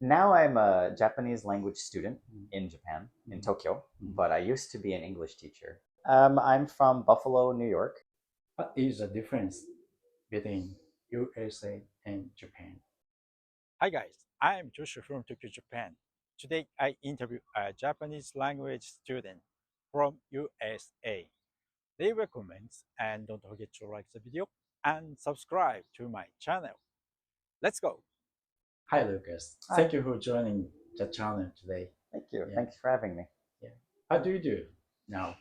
Now I'm a Japanese language student in Japan, in Mhm. Tokyo, Mhm. but I used to be an English teacher. I'm from Buffalo, New York. What is the difference between USA and Japan? Hi guys, I'm Joshua from Tokyo, Japan. Today I interview a Japanese language student from USA. Leave a comments and don't forget to like the video and subscribe to my channel. Let's go! Hi, Lucas. Hi, Thank you for joining the channel today. thank you. Yeah, Thanks for having me. yeah. What do you do now?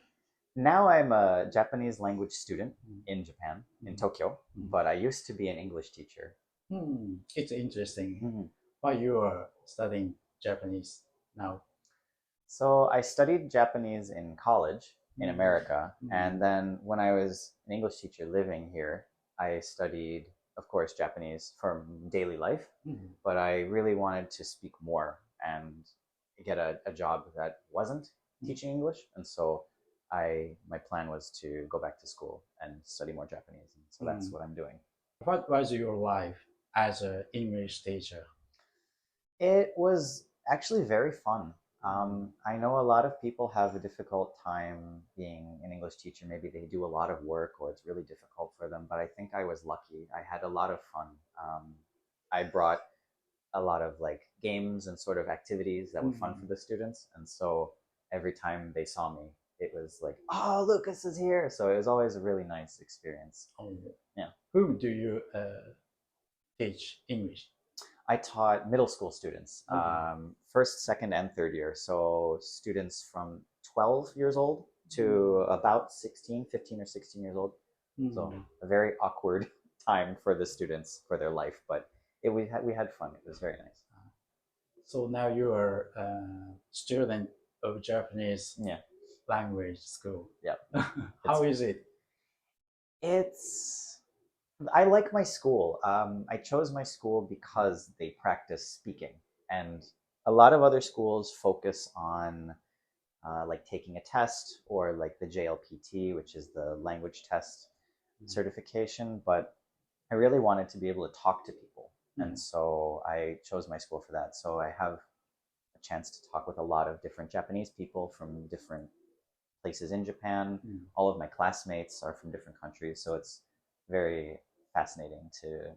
Now I'm a Japanese language student Mhm. in Japan, in Mhm. Tokyo, Mhm. but I used to be an English teacher. It's interesting. Mhm. Why you are studying Japanese now? So I studied Japanese in college in Mhm. America, and Mhm. then when I was an English teacher living here, I studied, of course, Japanese for daily life, Mhm. but I really wanted to speak more and get a job that wasn't teaching English, and so my plan was to go back to school and study more Japanese, and so that's Mhm. what I'm doing. What was your life as an English teacher? It was actually very fun. Mhm. I know a lot of people have a difficult time being an English teacher. Maybe they do a lot of work or it's really difficult for them, but I think I was lucky. I had a lot of fun. I brought a lot of like games and sort of activities that were fun for Mhm. the students. And so every time they saw me, it was like, oh, Lucas is here. So it was always a really nice experience. Oh, Yeah. whom do you teach English? I taught middle school students, Okay. first, second, and third year. So students from 12 years old to about 16, 15 or 16 years old. So Mhm. a very awkward time for the students for their life, but we had fun. It was very nice. So now you are a student of Japanese Yeah, language school. yeah. How It's is it? it's I like my school. I chose my school because they practice speaking, and a lot of other schools focus on like taking a test or like the JLPT, which is the language test certification. But I really wanted to be able to talk to people. And Mhm. so I chose my school for that. So I have a chance to talk with a lot of different Japanese people from different places in Japan. Mhm. All of my classmates are from different countries. So it's very fascinating to,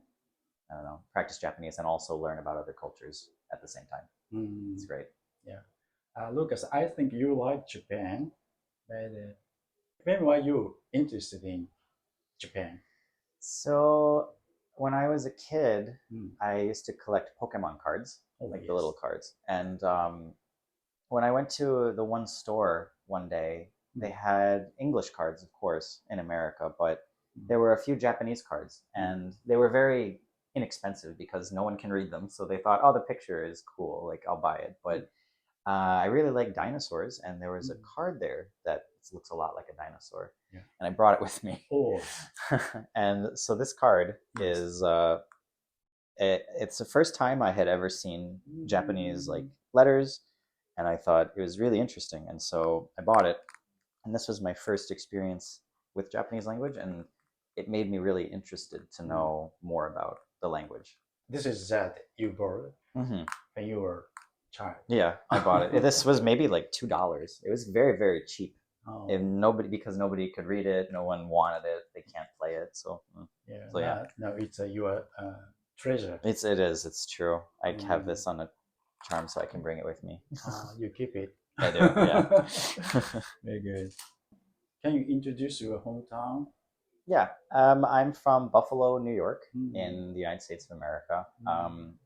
I don't know, practice Japanese and also learn about other cultures at the same time. It's Mhm. great. Yeah. Lucas, I think you like Japan, but when were you interested in Japan? So when I was a kid, Mm. I used to collect Pokemon cards, Oh, like the little yes. cards. And when I went to the one store one day, they Mm. had English cards, of course, in America, but Mm. there were a few Japanese cards, Mm. and they were very inexpensive because no one can read them. So they thought, oh, the picture is cool, like I'll buy it. But I really like dinosaurs, and there was a Mm. card there that looks a lot like a dinosaur, Yeah. and I brought it with me. Oh, And so this card yes. is it's the first time I had ever seen Japanese like Mm. letters, and I thought it was really interesting, and so I bought it. And this was my first experience with Japanese language, and it made me really interested to Mm. know more about the language. This is that you bought Hmm. when you were a child. Yeah, I bought it. This was maybe like $2. It was very, very cheap. Oh, And nobody, because nobody could read it, no one wanted it. They can't play it, so yeah. so yeah, No, it's your treasure. it's true. I have Mm. this on a charm, so I can bring it with me. You keep it. I do, yeah. Very good. Can you introduce your hometown? Yeah, I'm from Buffalo, New York, Mm. in the United States of America. Mm.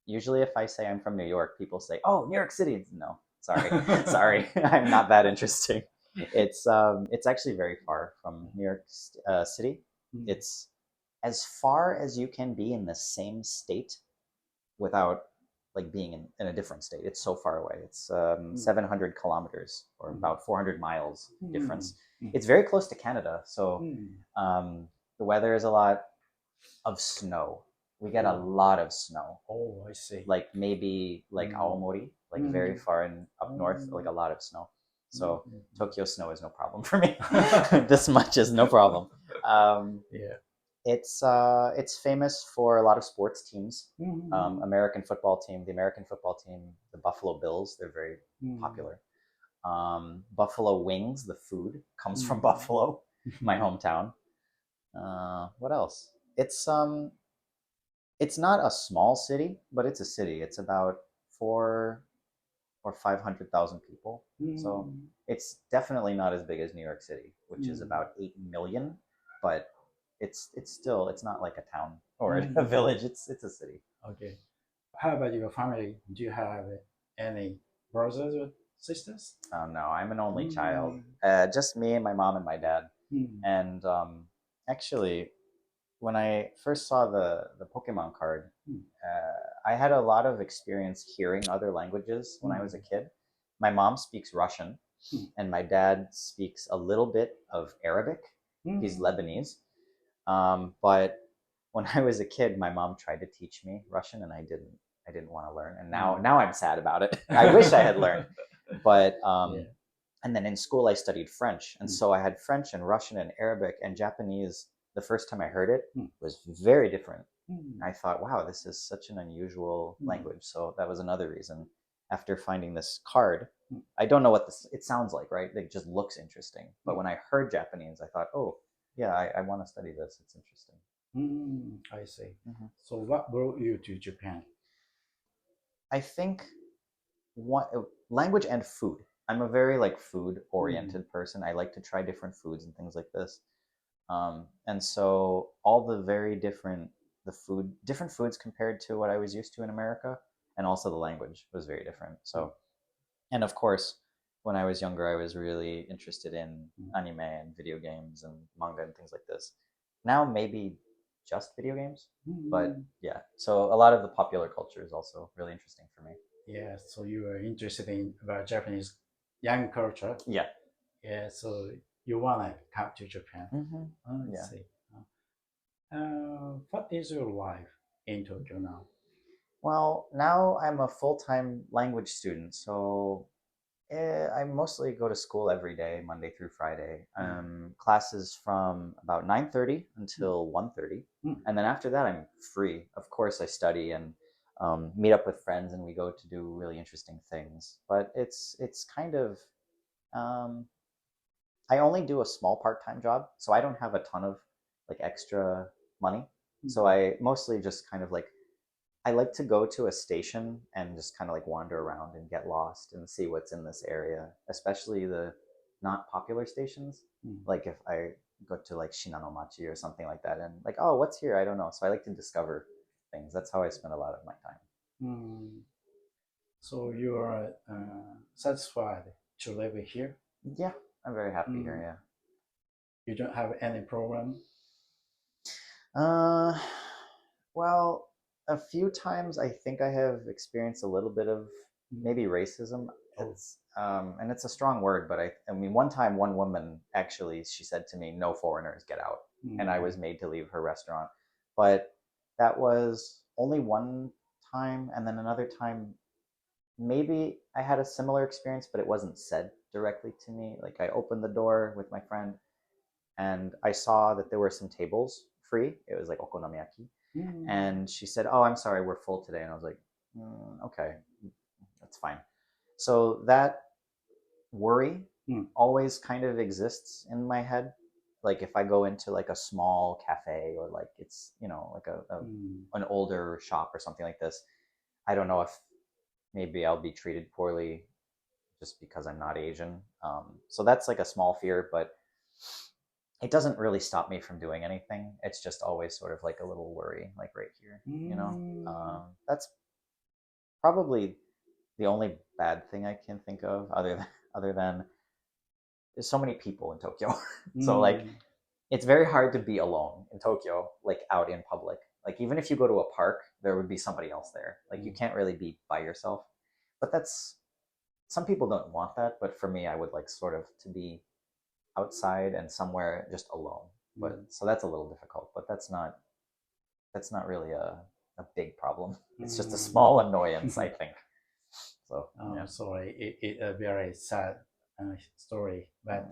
Usually, if I say I'm from New York, people say, "Oh, New York City." No, sorry, sorry, I'm not that interesting. It's actually very far from New York City. Mm. It's as far as you can be in the same state without like being in a different state. It's so far away. It's Mm. 700 kilometers or Mm. about 400 miles Mm. difference. Mm. It's very close to Canada, so Mm. um, the weather is a lot of snow. We get a Oh, lot of snow, oh, I see. like maybe like Mm. Aomori, like very Mm. far in up north, like Oh. a lot of snow. Mm. So Mm. Tokyo snow is no problem for me. This much is no problem. Um, Yeah. It's famous for a lot of sports teams. Mhm. American football team, the American football team, the Buffalo Bills, they're very Mm. popular. Buffalo wings, the food comes from Mm. Buffalo, my hometown. What else? It's not a small city, but it's a city. It's about 4 or 500,000 people. So Mm. it's definitely not as big as New York City, which is Mm. about 8 million. But it's not like a town or a Mm. village. It's a city. Okay. How about your family? Do you have any brothers or sisters? Oh no, I'm an only child. Mm. Just me and my mom and my dad. Mm. And actually, when I first saw the Pokemon card, Mm. I had a lot of experience hearing other languages when I was a kid. My mom speaks Russian, Mm. and my dad speaks a little bit of Arabic. Mm. He's Lebanese. But when I was a kid, my mom tried to teach me Russian, and I didn't. I didn't want to learn, and now I'm sad about it. I wish I had learned, but Yeah. and then in school I studied French, and Mm. so I had French and Russian and Arabic and Japanese. The first time I heard it Mm. was very different. Mm. I thought, wow, this is such an unusual Mm. language. So that was another reason. After finding this card, Mm. I don't know what this it sounds like, right? It just looks interesting. But Mm. when I heard Japanese, I thought, oh, yeah, I want to study this. It's interesting. Mm. I see. Mhm. So what brought you to Japan? I think one language and food. I'm a very like food oriented person. I like to try different foods and things like this. And so all the very different foods compared to what I was used to in America, and also the language was very different. So, and of course, when I was younger, I was really interested in anime and video games and manga and things like this. Now, maybe just video games, but Mm. yeah. So a lot of the popular culture is also really interesting for me. Yeah. So you are interested in about Japanese young culture. Yeah. Yeah. So you wanna come to Japan. Mm-hmm. I Yeah. see. What is your life in Tokyo now? Well, now I'm a full-time language student, so I mostly go to school every day, Monday through Friday. Classes from about 9:30 until 1:30, Mm. and then after that, I'm free. Of course, I study and meet up with friends, and we go to do really interesting things. But it's kind of um, I only do a small part-time job, so I don't have a ton of like extra money. So I mostly just kind of like I like to go to a station and just kind of like wander around and get lost and see what's in this area, especially the not popular stations. Mm. Like if I go to like Shinanomachi or something like that and like, oh, what's here? I don't know. So I like to discover things. That's how I spend a lot of my time. Mm. So you are satisfied to live here? Yeah, I'm very happy Mm. here. You don't have any problem? Yeah. Well, a few times I think I have experienced a little bit of maybe racism. Oh. And it's a strong word, but I mean, one time, one woman actually, she said to me, "No foreigners, get out," and I was made to leave her restaurant. But that was only one time, and then another time, maybe I had a similar experience, but it wasn't said directly to me. Like I opened the door with my friend, and I saw that there were some tables free. It was like okonomiyaki, Mm. and she said, "Oh, I'm sorry, we're full today," and I was like, "Okay, that's fine." So that worry Mm. always kind of exists in my head. Like if I go into like a small cafe or like it's like an older shop or something like this, I don't know if maybe I'll be treated poorly just because I'm not Asian. So that's like a small fear, but it doesn't really stop me from doing anything. It's just always sort of like a little worry, like right here. That's probably the only bad thing I can think of, other than there's so many people in Tokyo. So like it's very hard to be alone in Tokyo, like out in public. Like even if you go to a park, there would be somebody else there. Like you can't really be by yourself. But that's some people don't want that, but for me I would like sort of to be outside and somewhere just alone. But so that's a little difficult, but that's not really a big problem. It's just a small annoyance, I think. So yeah. Sorry, it a very sad story, but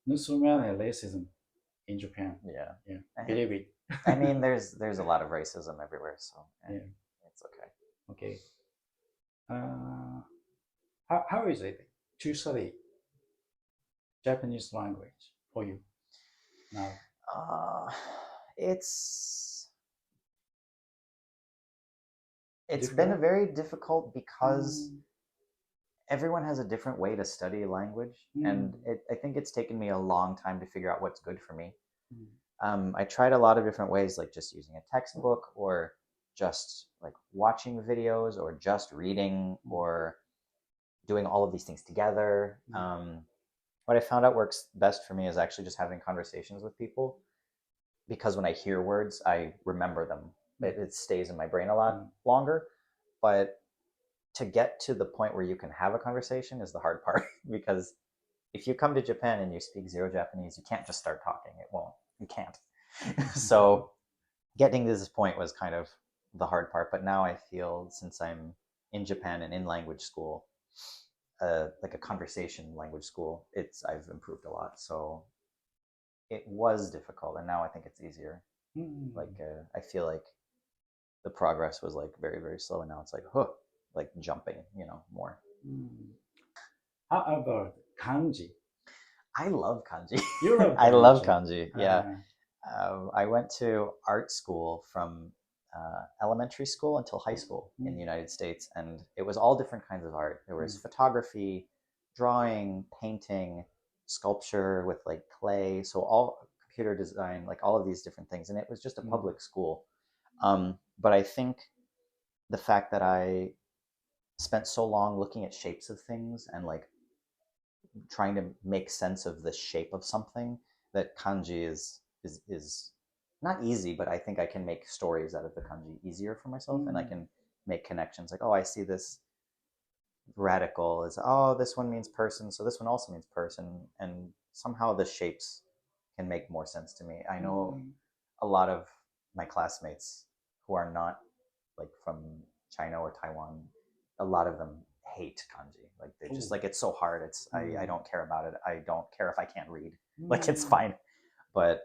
not so many racism in Japan. Yeah. Yeah, I- believe it. I mean, there's a lot of racism everywhere, so Yeah. it's okay. Okay. Uh, how is it to study Japanese language for you now? Uh, it's it's been Difficult? very difficult because Mm, everyone has a different way to study language, and I think it's taken me a long time to figure out what's good for me. mm, I tried a lot of different ways, like just using a textbook, or just like watching videos, or just reading, or doing all of these things together. What I found out works best for me is actually just having conversations with people, because when I hear words, I remember them. It stays in my brain a lot longer. But to get to the point where you can have a conversation is the hard part because if you come to Japan and you speak zero Japanese, you can't just start talking. It won't. You can't. So getting to this point was kind of the hard part. But now I feel, since I'm in Japan and in language school, like a conversation language school, I've improved a lot. So it was difficult, and now I think it's easier. mm, Like I feel like the progress was like very very slow, and now it's like huh, like jumping, more. mm. How about kanji? I love kanji. You love I love kanji. kanji. Yeah. Uh, I went to art school from elementary school until high school in the Mm. United States, and it was all different kinds of art. There was photography, drawing, painting, sculpture with like clay, so all computer design, like all of these different things. And it was just a public school. But I think the fact that I spent so long looking at shapes of things and like trying to make sense of the shape of something, that kanji is not easy, but I think I can make stories out of the kanji easier for myself, and I can make connections like, oh, I see this radical is, oh, this one means person, so this one also means person, and somehow the shapes can make more sense to me. I know a lot of my classmates who are not like from China or Taiwan, a lot of them hate kanji. Like they just Ooh. like, it's so hard. I don't care about it. I don't care if I can't read. Like it's Mm. fine. But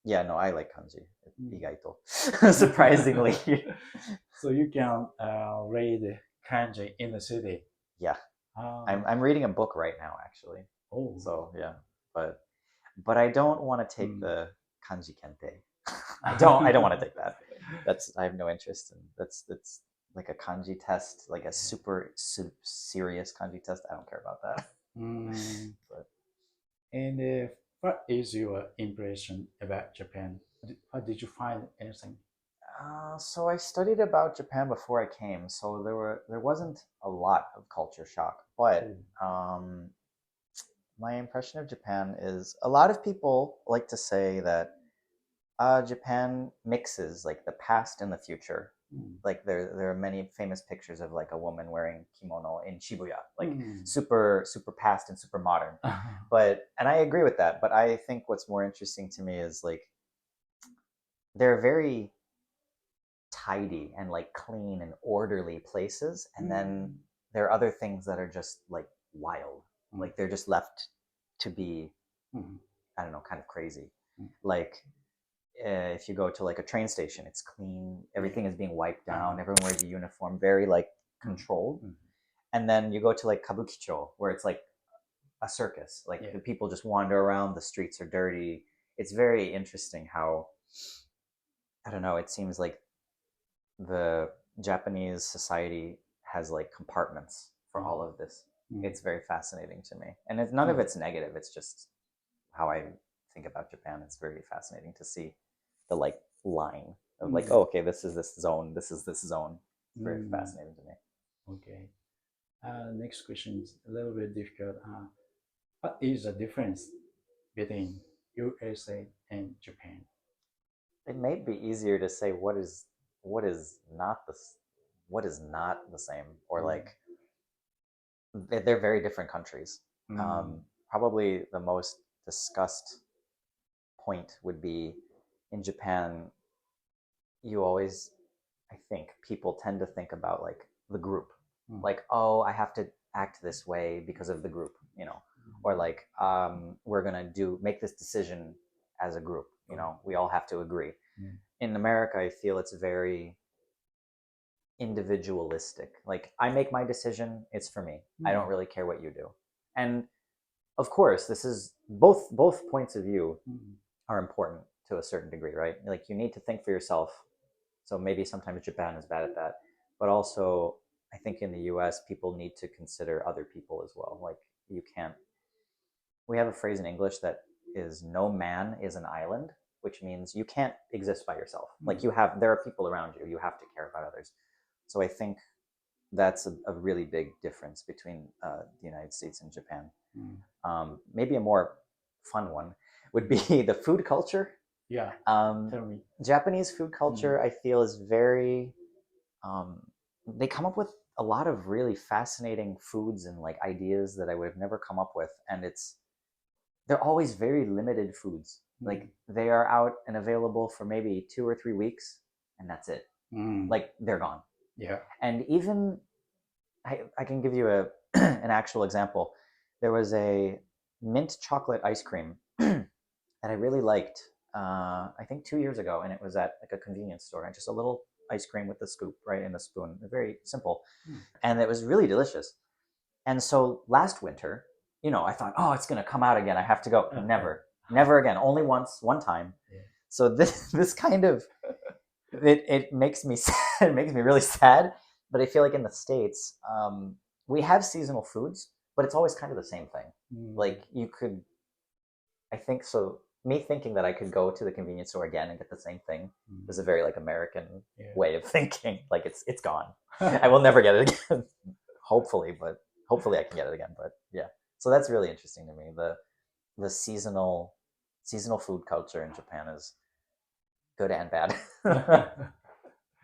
yeah, no, I like kanji. Mm. Igaito. Surprisingly. So you can read kanji in the city. Yeah. Ah. I'm reading a book right now actually. Oh. So yeah. But I don't want to take Mm. the kanji kente. I don't want to take that. I have no interest in that's like a kanji test, like a super serious kanji test. I don't care about that. Mm. But And what is your impression about Japan? How did you find anything? so I studied about Japan before I came, so there wasn't a lot of culture shock. But my impression of Japan is, a lot of people like to say that Japan mixes like the past and the future. Like there are many famous pictures of like a woman wearing kimono in Shibuya, like super super past and super modern. And I agree with that. But I think what's more interesting to me is like they're very tidy and like clean and orderly places, and then there are other things that are just like wild, like they're just left to be, I don't know, kind of crazy. Like if you go to like a train station, it's clean, everything is being wiped down, everyone wears a uniform, very like controlled. And then you go to like Kabukicho, where it's like a circus, like the people just wander around, the streets are dirty. It's very interesting how, I don't know, it seems like the Japanese society has like compartments for all of this. It's very fascinating to me, and none of it's negative. It's just how I think about Japan. It's very fascinating to see the like line of like, oh, okay, this is this zone, this is this zone. It's very fascinating to me. Okay. Next question is a little bit difficult. What is the difference between USA and Japan? It may be easier to say what is not the same, or like they're very different countries. Probably the most discussed point would be, in Japan, you always, I think people tend to think about like the group, like, oh, I have to act this way because of the group, or like we're gonna make this decision as a group. You Mm. know, we all have to agree. Mm. In America, I feel it's very individualistic. Like, I make my decision, it's for me. I don't Mm. really care what you do. And of course, this is both points of view Mm. are important to a certain degree, right? Like, you need to think for yourself. So maybe sometimes Japan is bad at that, but also I think in the US people need to consider other people as well. Like, you can't, we have a phrase in English that is no man is an island, which means you can't exist by yourself. Like, there are people around you, you have to care about others. So I think that's a really big difference between the United States and Japan. Maybe a more fun one would be the food culture. Yeah, tell me. Japanese food culture, I feel, is very. They come up with a lot of really fascinating foods and like ideas that I would have never come up with, and they're always very limited foods. Like, they are out and available for maybe 2 or 3 weeks, and that's it. Like, they're gone. Yeah. And even I can give you an actual example. There was a mint chocolate ice cream that I really liked. I think 2 years ago, and it was at like a convenience store. And just a little ice cream with the scoop right in the spoon. Very simple, and it was really delicious. And so last winter, I thought, oh, it's gonna come out again. I have to go. Never again. Only once, one time. Yeah. So this kind of it makes me sad. It makes me really sad. But I feel like in the States, we have seasonal foods, but it's always kind of the same thing. Like, you could, I think so. Me thinking that I could go to the convenience store again and get the same thing is a very like American way of thinking. Like, it's gone. I will never get it again. Hopefully I can get it again. But yeah, so that's really interesting to me. The seasonal food culture in Japan is good and bad.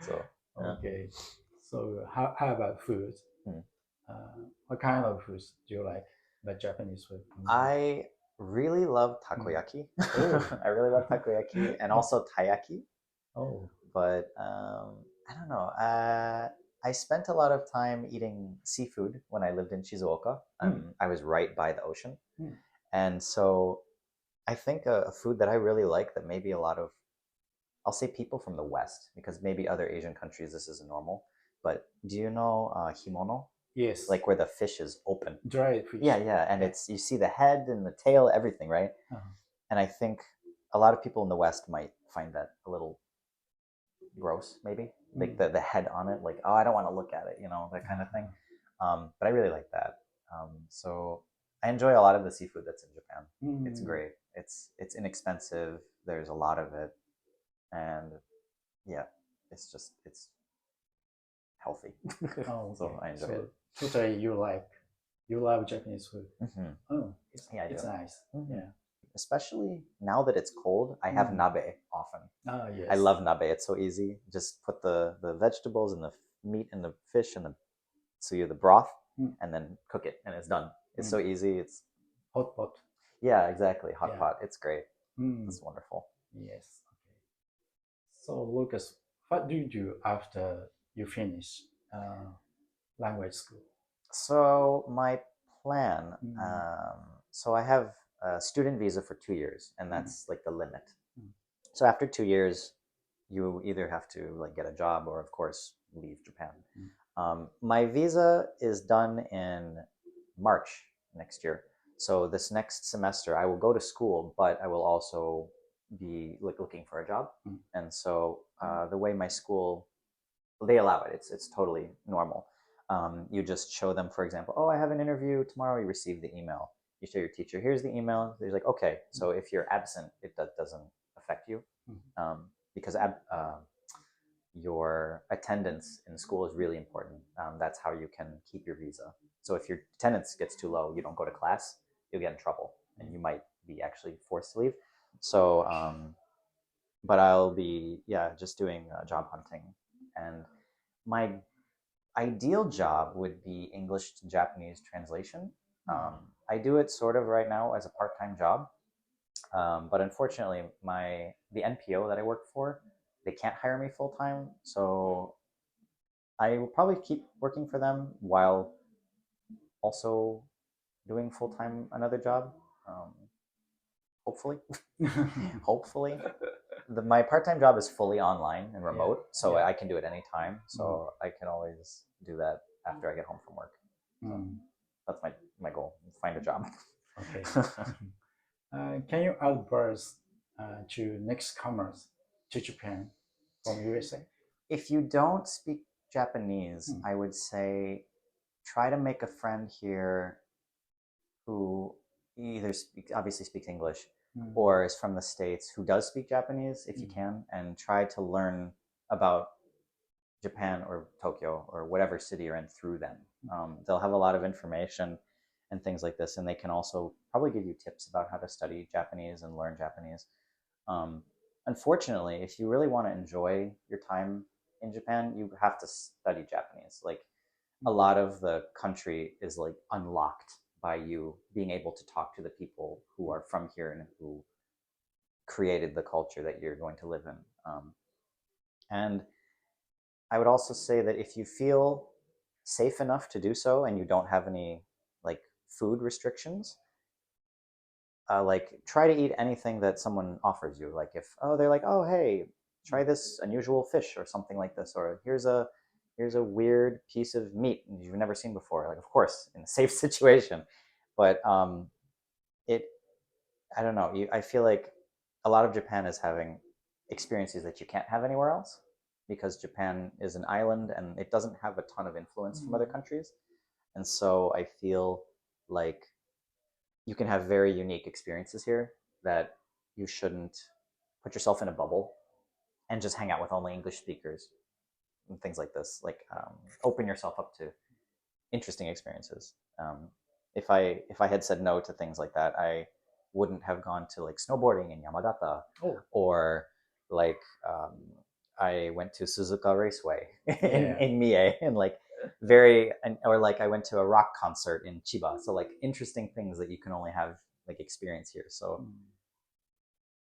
So yeah. Okay. So how about food? What kind of foods do you like? The Japanese food. I really love takoyaki. I really love takoyaki and also taiyaki. Oh. But I don't know. I spent a lot of time eating seafood when I lived in Shizuoka. I was right by the ocean. And so I think a food that I really like that maybe a lot of, I'll say people from the West, because maybe other Asian countries this isn't normal. But do you know himono? Yes. Like, where the fish is open. Dried fish. Yeah. And it's, you see the head and the tail, everything, right? And I think a lot of people in the West might find that a little gross, maybe. Like the head on it, like, oh, I don't want to look at it, that kind of thing. But I really like that. So I enjoy a lot of the seafood that's in Japan. It's great. It's inexpensive. There's a lot of it, and yeah, it's healthy. Oh, okay. So I enjoy it. Totally, you love Japanese food. Oh, Yeah, I do. It's nice. Yeah. Especially now that it's cold, I have nabe often. Oh, yes. I love nabe. It's so easy. Just put the vegetables and the meat and the fish and the broth, and then cook it, and it's done. It's so easy. It's hot pot. Yeah, exactly. Hot pot. It's great. It's wonderful. Yes. Okay. So, Lucas, what do you do after you finish language school? So my plan. So I have a student visa for 2 years, and that's like the limit. So after 2 years, you either have to like get a job or, of course, leave Japan. My visa is done in March next year. So this next semester, I will go to school, but I will also be looking for a job. And so the way my school, they allow it. It's totally normal. You just show them, for example, oh, I have an interview tomorrow. You receive the email. You show your teacher, here's the email. They're like, okay, so if you're absent, it doesn't affect you, because your attendance in school is really important. That's how you can keep your visa. So if your attendance gets too low, you don't go to class, you'll get in trouble, and you might be actually forced to leave. So, but I'll be just doing job hunting, and my ideal job would be English to Japanese translation. I do it sort of right now as a part-time job, but unfortunately, the NPO that I work for, they can't hire me full-time, so I will probably keep working for them while also doing full-time another job. hopefully. Hopefully. My part-time job is fully online and remote, so Yeah. I can do it anytime. So I can always do that after I get home from work. Mm, That's my goal: find a job. okay. Can you advise to newcomers to Japan from USA? If you don't speak Japanese, Mm. I would say try to make a friend here who either obviously speaks English Mm. or is from the States who does speak Japanese if you Mm. can, and try to learn about Japan or Tokyo or whatever city you're in through them. They'll have a lot of information and things like this, and they can also probably give you tips about how to study Japanese and learn Japanese. Um, Unfortunately, if you really want to enjoy your time in Japan, you have to study Japanese. Like a lot of the country is like unlocked by you being able to talk to the people who are from here and who created the culture that you're going to live in. And I would also say that if you feel safe enough to do so and you don't have any like food restrictions, like try to eat anything that someone offers you. Like if they're like, oh hey, try this unusual fish or something like this, or here's a weird piece of meat you've never seen before. Like of course in a safe situation, but it I don't know. I feel like a lot of Japan is having experiences that you can't have anywhere else because Japan is an island and it doesn't have a ton of influence from other countries. And so I feel like you can have very unique experiences here that you shouldn't put yourself in a bubble and just hang out with only English speakers and things like this. Like open yourself up to interesting experiences. If I had said no to things like that, I wouldn't have gone to like snowboarding in Yamagata Oh, or like I went to Suzuka Raceway Yeah. in Mie and like or like I went to a rock concert in Chiba. So like interesting things that you can only have like experience here. So mm,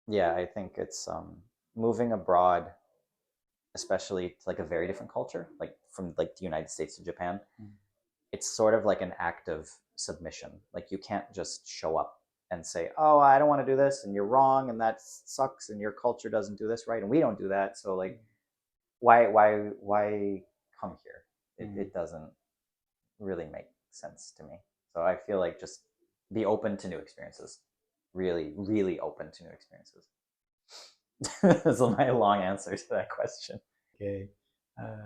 yeah, I think it's moving abroad, especially to like a very different culture, like from like the United States to Japan. mm, It's sort of like an act of submission. Like you can't just show up and say, "Oh, I don't want to do this," and you're wrong, and that sucks, and your culture doesn't do this right, and we don't do that. So like, why come here? It doesn't really make sense to me. So I feel like just be open to new experiences. Really, really open to new experiences. That's my long answer to that question. okay.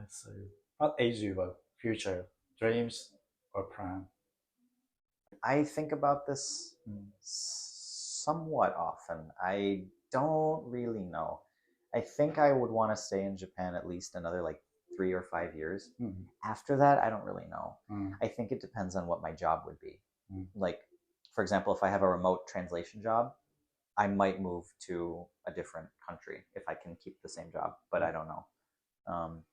So, what is your future dreams or plan? I think about this Mm, somewhat often. I don't really know. I think I would want to stay in Japan at least another like 3 or 5 years. mm, After that, I don't really know. mm, I think it depends on what my job would be. mm, Like, for example, if I have a remote translation job, I might move to a different country if I can keep the same job, but I don't know. Um,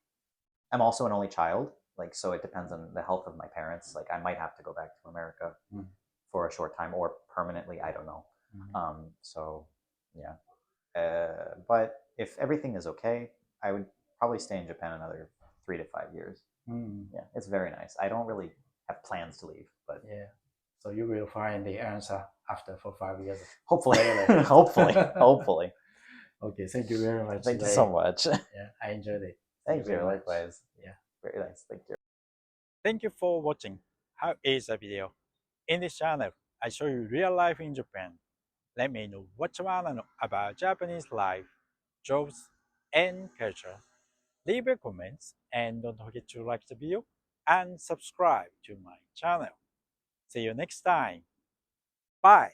I'm also an only child, like so it depends on the health of my parents. Like I might have to go back to America mm, for a short time or permanently. I don't know. mm. So yeah, but if everything is okay, I would probably stay in Japan another 3 to 5 years. Mm, Yeah, it's very nice. I don't really have plans to leave, but yeah. So you will find the answer after for 5 years. hopefully, Later. hopefully. Okay, thank you very much. Thank you today. so much. Yeah, I enjoyed it. Thank you. very much. Likewise. Yeah. Very nice. Thank you. Thank you for watching How is the video? In this channel, I show you real life in Japan. Let me know what you wanna know about Japanese life, jobs, and culture. Leave your comments and don't forget to like the video and subscribe to my channel. See you next time. Bye.